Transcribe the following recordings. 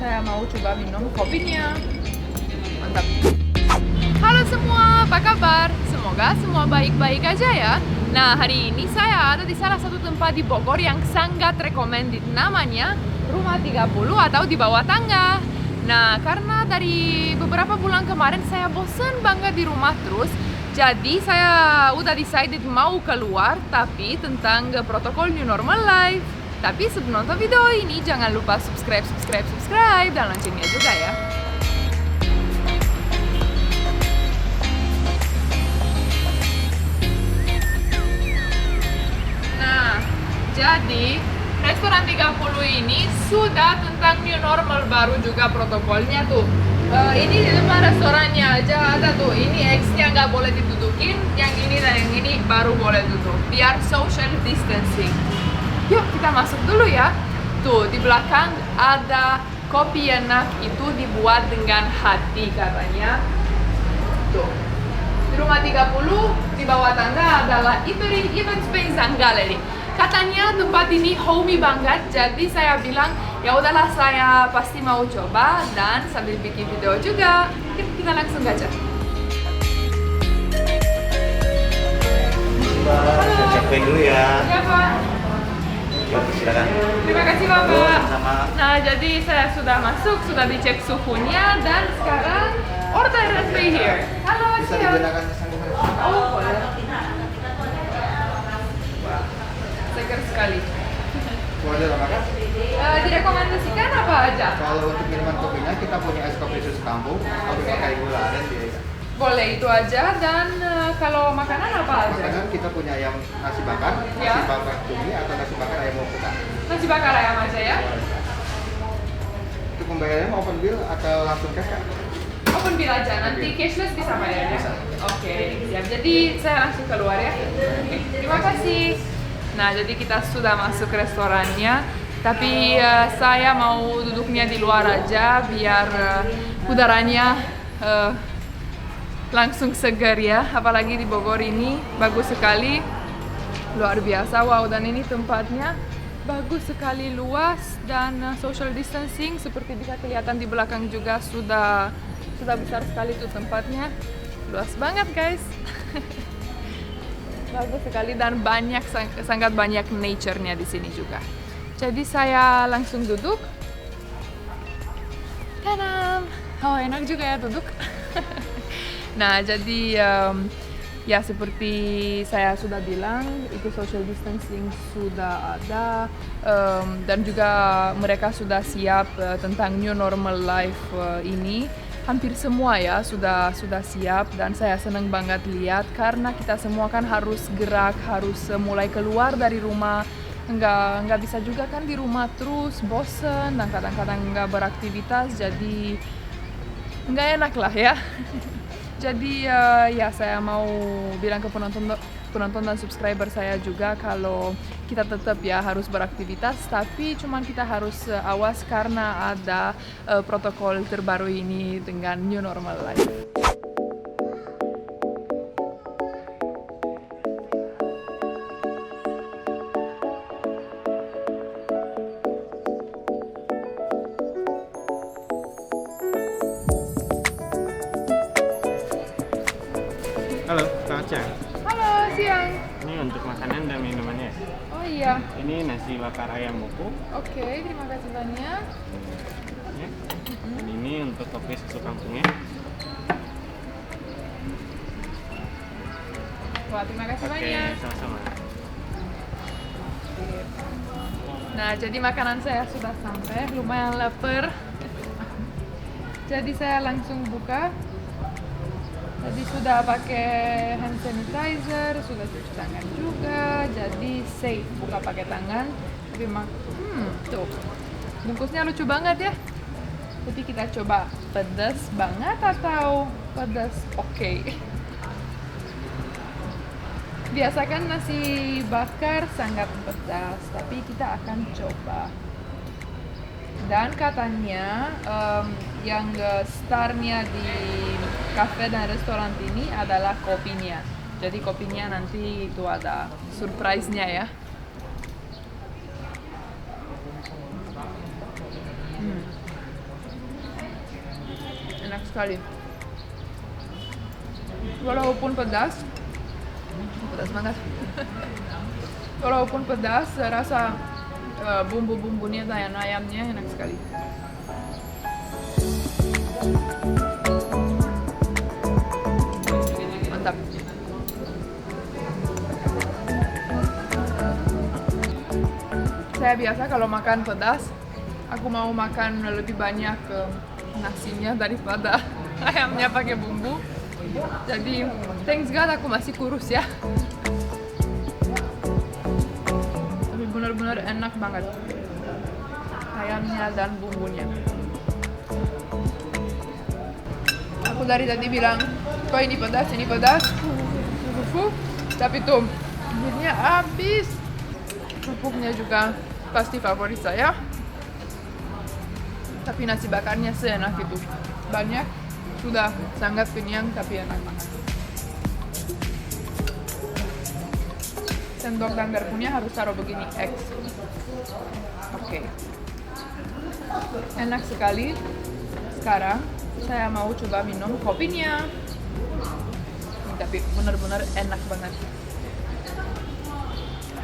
saya mau coba minum kopinya. Mantap. Halo semua, apa kabar? Semoga semua baik-baik aja ya. Nah, hari ini saya ada di salah satu tempat di Bogor yang sangat recommended. Namanya Rumah 30 atau di bawah tangga. Nah, karena dari beberapa bulan kemarin saya bosen banget di rumah terus, jadi saya udah decided mau keluar, tapi tentang protokol new normal life. Tapi sebelum nonton video ini, jangan lupa subscribe, dan loncengnya juga ya. Nah, jadi restoran 30 ini sudah tentang new normal baru juga protokolnya tuh. Ini di depan restorannya aja ada tuh, ini X-nya nggak boleh ditutukin, yang ini dan yang ini baru boleh tutup, biar social distancing. Yuk kita masuk dulu ya. Tuh di belakang ada kopi enak, itu dibuat dengan hati katanya. Tuh di Rumah 30 di bawah tangga adalah eatery, event space, dan gallery. Katanya tempat ini homey banget, jadi saya bilang ya udahlah, saya pasti mau coba dan sambil bikin video juga. Kita langsung aja. Kita check-in dulu ya. Ya Pak. Yuk, silakan. Terima kasih Bapak. Sama. Nah, jadi saya sudah masuk, sudah dicek suhunya, dan sekarang order and pay here. Halo, Bisa siap. digunakan sanitizer. Oh, boleh. Wah, segar sekali. Boleh lah makan. Direkomendasikan apa aja? Kalau untuk minuman kopinya kita punya es kopi susu kampung, kopi pakai gula dan biasa. Boleh itu aja, dan kalau makanan apa aja? Makanan kita punya yang nasi bakar, Ya. nasi bakar cumi atau nasi bakar ayam mukuta. Nasi bakar ayam aja ya? Untuk pembayarannya open bill atau langsung cash Kak? Open bill aja, nanti cashless bisa bayar ya? Bisa. Oke, siap. Jadi saya langsung keluar ya? Oke, terima kasih. Nah, jadi kita sudah masuk restorannya, tapi saya mau duduknya di luar aja biar udaranya langsung segar ya. Apalagi di Bogor ini bagus sekali, luar biasa. Wow, dan ini tempatnya bagus sekali, luas, dan social distancing seperti bisa kelihatan di belakang juga sudah besar sekali tuh tempatnya, luas banget guys. Bagus sekali dan sangat banyak nature-nya di sini juga. Jadi saya langsung duduk. Tadam! Oh, enak juga ya duduk. Nah, jadi ya seperti saya sudah bilang, itu social distancing sudah ada, dan juga mereka sudah siap tentang new normal life ini. Hampir semua ya sudah siap, dan saya senang banget lihat karena kita semua kan harus gerak, harus mulai keluar dari rumah. Nggak bisa juga kan di rumah terus, bosen dan kadang-kadang nggak beraktivitas, jadi nggak enak lah ya. Jadi ya saya mau bilang ke penonton dan subscriber saya juga kalau kita tetap ya harus beraktivitas, tapi cuman kita harus awas karena ada protokol terbaru ini dengan new normal life. Halo, selamat siang. Halo, siang. Ini untuk makanan dan minumannya. Oh iya. Ini nasi bakar ayam muku. Oke, terima kasih banyak. Ya. Dan ini untuk kopi susu kampungnya. Wah, terima kasih Oke, banyak. sama-sama. Nah, jadi makanan saya sudah sampai, lumayan lapar. Jadi saya langsung buka. Jadi sudah pakai hand sanitizer, sudah cuci tangan juga, jadi safe buka pakai tangan. Tapi tuh bungkusnya lucu banget ya. Jadi kita coba pedas banget atau pedas oke. Biasa kan nasi bakar sangat pedas, tapi kita akan coba. Dan katanya yang starnya di cafe dan restoran ini adalah kopinya. Jadi kopinya nanti itu ada surprise-nya ya. sekali. Walaupun pedas banget. Walaupun pedas, rasa bumbu-bumbunya dan ayamnya enak sekali. Mantap. Saya biasa kalau makan pedas, aku mau makan lebih banyak nasinya daripada ayamnya pakai bumbu. Jadi, thanks God aku masih kurus ya. Tapi benar-benar enak banget ayamnya dan bumbunya. Aku dari tadi bilang, kok ini pedas, tapi tuh bumbunya habis. Kerupuknya juga pasti favorit saya. Tapi nasi bakarnya seenak itu. Banyak, sudah sangat kenyang tapi enak banget. Sendok dan garpunya harus taruh begini, X. Oke. Enak sekali. Sekarang saya mau coba minum kopinya. Tapi benar-benar enak banget.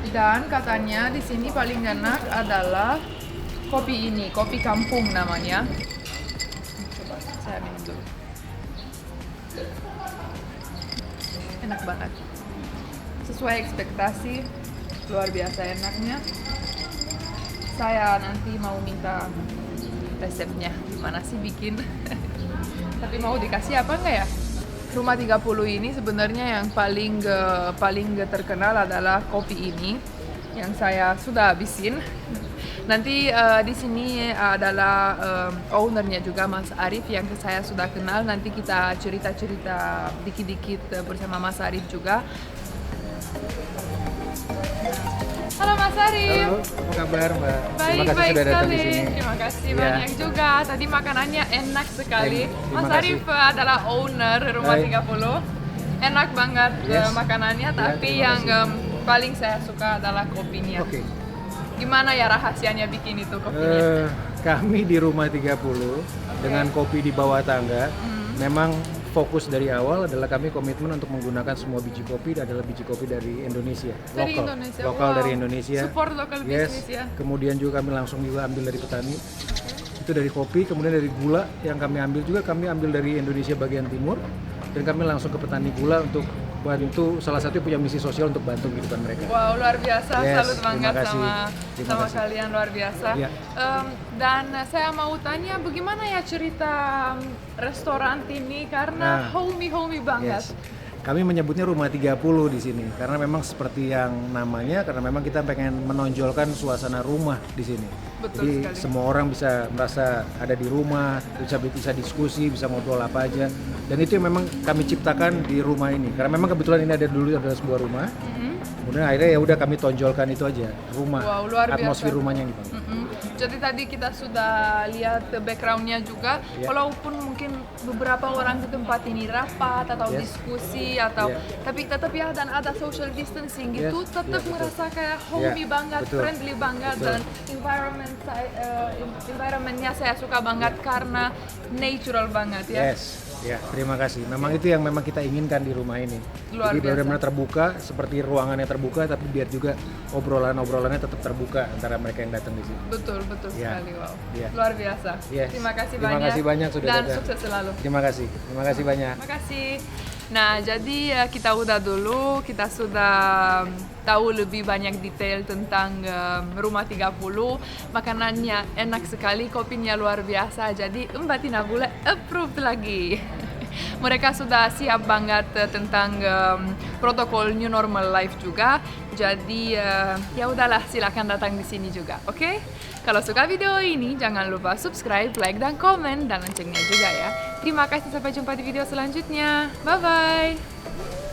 Dan katanya di sini paling enak adalah kopi ini, kopi kampung namanya. Coba saya minum dulu. Enak banget. Sesuai ekspektasi, luar biasa enaknya. Saya nanti mau minta resepnya, gimana sih bikin. Tapi mau dikasih apa enggak ya? Rumah 30 ini sebenarnya yang paling terkenal adalah kopi ini yang saya sudah habisin. Nanti di sini adalah ownernya juga Mas Arif yang saya sudah kenal. Nanti kita cerita-cerita dikit-dikit bersama Mas Arif juga. Halo Mas Arif. Halo, apa kabar Mbak? Baik, Terima kasih baik sudah datang sekali. di sini. Terima kasih Ya. banyak juga. Tadi makanannya enak sekali. Terima Mas kasih. Arif adalah owner Rumah Hai. 30. Enak banget Yes. makanannya, Ya, tapi terima yang kasih. paling saya suka adalah kopinya. Oke. Gimana ya rahasianya bikin itu kopinya? Kami di Rumah 30 dengan kopi di bawah tangga. Memang fokus dari awal adalah kami komitmen untuk menggunakan semua biji kopi adalah biji kopi dari Indonesia, Dari lokal, Indonesia, lokal wow. dari Indonesia. Support local Yes. business ya. Kemudian juga kami langsung juga ambil dari petani. Itu dari kopi, kemudian dari gula yang kami ambil juga kami ambil dari Indonesia bagian timur dan kami langsung ke petani gula untuk bantu, salah satu punya misi sosial untuk bantu kehidupan mereka. Wow, luar biasa. Yes, Salut banget terima kasih. Terima sama kasih. kalian, luar biasa. Ya. Dan saya mau tanya bagaimana ya cerita restoran ini karena Nah. homey banget. Yes. Kami menyebutnya Rumah 30 di sini karena memang seperti yang namanya, karena memang kita pengen menonjolkan suasana rumah di sini. Betul Jadi sekali. semua orang bisa merasa ada di rumah, bisa diskusi, bisa ngobrol apa aja. Dan itu yang memang kami ciptakan di rumah ini. Karena memang kebetulan ini adalah sebuah rumah. Kemudian akhirnya ya udah kami tonjolkan itu aja, rumah, Wow, luar atmosfer biasa. rumahnya yang dibangun. Jadi tadi kita sudah lihat backgroundnya juga, Ya. walaupun mungkin beberapa orang di tempat ini rapat atau Yes. diskusi atau Ya. tapi tetap ya dan ada social distancing Yes. gitu, tetap Ya, betul. merasa kayak homey Ya, banget, betul. friendly banget Betul. dan environmentnya saya suka banget karena natural banget ya. Yes, ya terima kasih. Memang itu yang memang kita inginkan di rumah ini. Luar Jadi biasa. benar-benar terbuka, seperti ruangannya terbuka, tapi biar juga obrolannya tetap terbuka antara mereka yang datang di sini. Betul Ya. sekali, wow. Ya. Luar biasa. Yes. Terima kasih Terima banyak. kasih banyak sudah dan datang. sukses selalu. Terima kasih banyak. Terima kasih. Nah, jadi kita udah dulu, kita sudah tahu lebih banyak detail tentang Rumah 30. Makanannya enak sekali, kopinya luar biasa. Jadi Mbak Tina Bule approved lagi. Mereka sudah siap banget tentang protokol new normal life juga. Jadi ya udahlah, silakan datang di sini juga, oke? Kalau suka video ini jangan lupa subscribe, like dan komen dan loncengnya juga ya. Terima kasih, sampai jumpa di video selanjutnya. Bye bye.